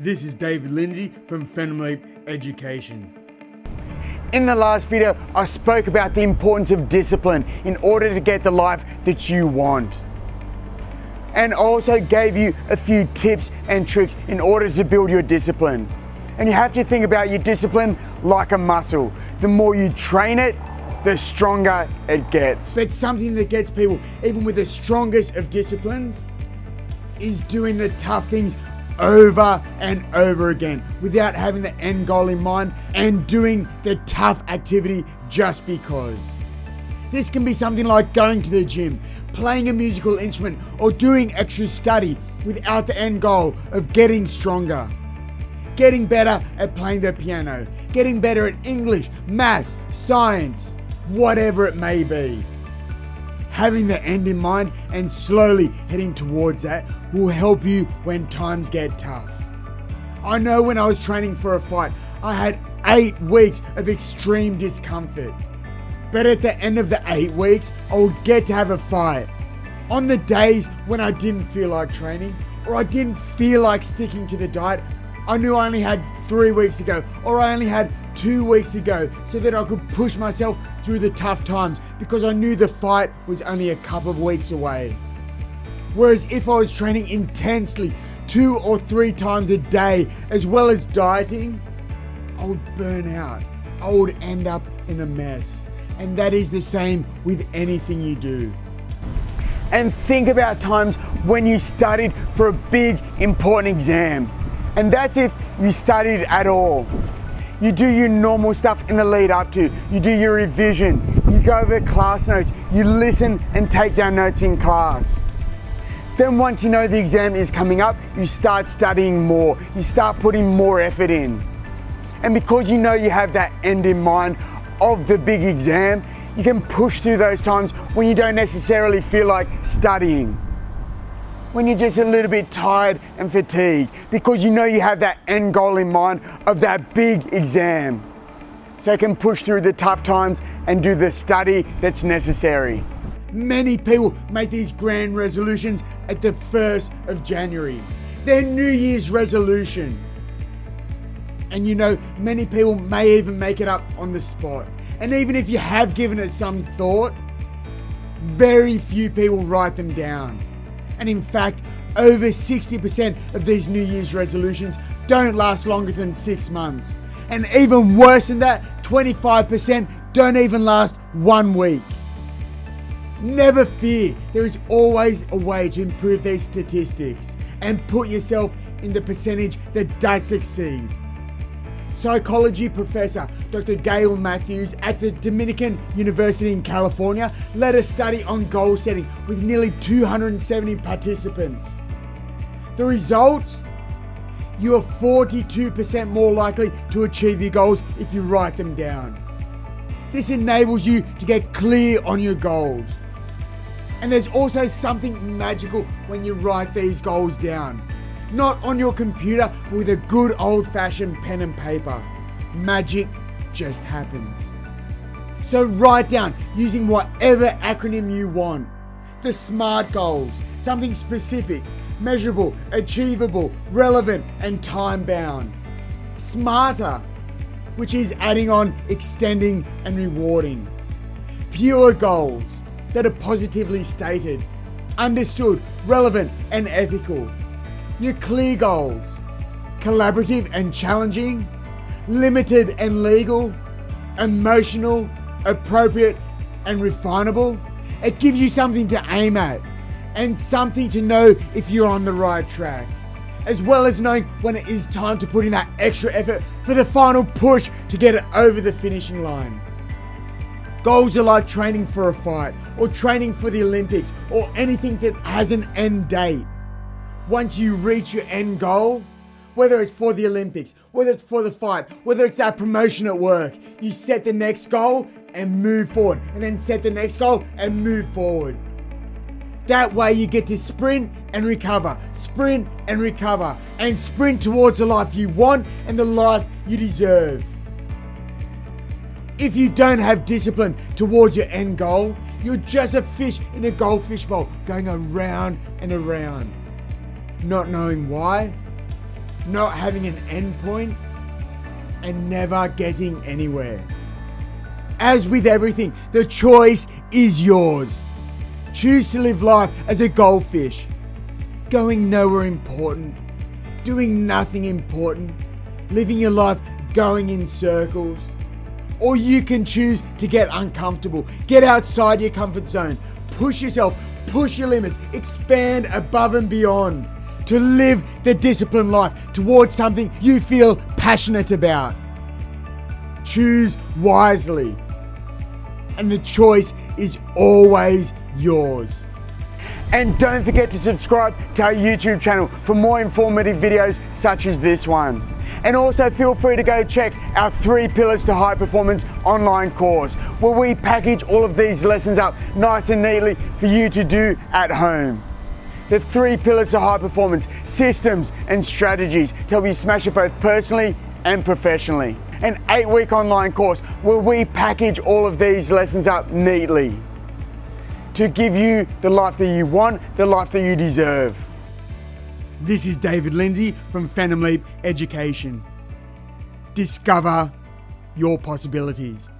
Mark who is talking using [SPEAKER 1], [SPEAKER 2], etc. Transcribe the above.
[SPEAKER 1] This is David Lindsay from Phenom Education.
[SPEAKER 2] In the last video, I spoke about the importance of discipline in order to get the life that you want. And also gave you a few tips and tricks in order to build your discipline. And you have to think about your discipline like a muscle. The more you train it, the stronger it gets.
[SPEAKER 1] But something that gets people, even with the strongest of disciplines, is doing the tough things over and over again without having the end goal in mind and doing the tough activity just because. This can be something like going to the gym, playing a musical instrument, or doing extra study without the end goal of getting stronger. Getting better at playing the piano, getting better at English, maths, science, whatever it may be. Having the end in mind and slowly heading towards that will help you when times get tough. I know when I was training for a fight, I had 8 weeks of extreme discomfort. But at the end of the 8 weeks, I would get to have a fight. On the days when I didn't feel like training, or I didn't feel like sticking to the diet, I knew I only had 3 weeks to go, or I only had 2 weeks to go, so that I could push myself through the tough times because I knew the fight was only a couple of weeks away. Whereas if I was training intensely 2 or 3 times a day, as well as dieting, I would burn out. I would end up in a mess. And that is the same with anything you do.
[SPEAKER 2] And think about times when you studied for a big, important exam. And that's if you studied at all. You do your normal stuff in the lead up to. You do your revision. You go over class notes. You listen and take down notes in class. Then once you know the exam is coming up, you start studying more. You start putting more effort in. And because you know you have that end in mind of the big exam, you can push through those times when you don't necessarily feel like studying. When you're just a little bit tired and fatigued, because you know you have that end goal in mind of that big exam. So you can push through the tough times and do the study that's necessary.
[SPEAKER 1] Many people make these grand resolutions at the 1st of January. Their New Year's resolution. And you know, many people may even make it up on the spot. And even if you have given it some thought, very few people write them down. And in fact, over 60% of these New Year's resolutions don't last longer than 6 months. And even worse than that, 25% don't even last 1 week. Never fear, there is always a way to improve these statistics and put yourself in the percentage that does succeed. Psychology professor Dr. Gail Matthews at the Dominican University in California led a study on goal setting with nearly 270 participants. The results? You are 42% more likely to achieve your goals if you write them down. This enables you to get clear on your goals. And there's also something magical when you write these goals down. Not on your computer, but with a good old-fashioned pen and paper. Magic just happens. So write down using whatever acronym you want. The SMART goals, something specific, measurable, achievable, relevant, and time-bound. SMARTer, which is adding on, extending, and rewarding. Pure goals that are positively stated, understood, relevant, and ethical. Your clear goals, collaborative and challenging, limited and legal, emotional, appropriate and refinable. It gives you something to aim at and something to know if you're on the right track, as well as knowing when it is time to put in that extra effort for the final push to get it over the finishing line. Goals are like training for a fight or training for the Olympics or anything that has an end date. Once you reach your end goal, whether it's for the Olympics, whether it's for the fight, whether it's that promotion at work, you set the next goal and move forward, and then set the next goal and move forward. That way you get to sprint and recover, and sprint towards the life you want and the life you deserve. If you don't have discipline towards your end goal, you're just a fish in a goldfish bowl going around and around. Not knowing why, not having an end point, and never getting anywhere. As with everything, the choice is yours. Choose to live life as a goldfish, going nowhere important, doing nothing important, living your life going in circles. Or you can choose to get uncomfortable, get outside your comfort zone, push yourself, push your limits, expand above and beyond, to live the disciplined life towards something you feel passionate about. Choose wisely, and the choice is always yours.
[SPEAKER 2] And don't forget to subscribe to our YouTube channel for more informative videos such as this one. And also feel free to go check our 3 Pillars to High Performance online course, where we package all of these lessons up nice and neatly for you to do at home. The 3 Pillars to High Performance: systems and strategies to help you smash it both personally and professionally. An 8-week online course where we package all of these lessons up neatly to give you the life that you want, the life that you deserve.
[SPEAKER 1] This is David Lindsay from Phenom Education. Discover your possibilities.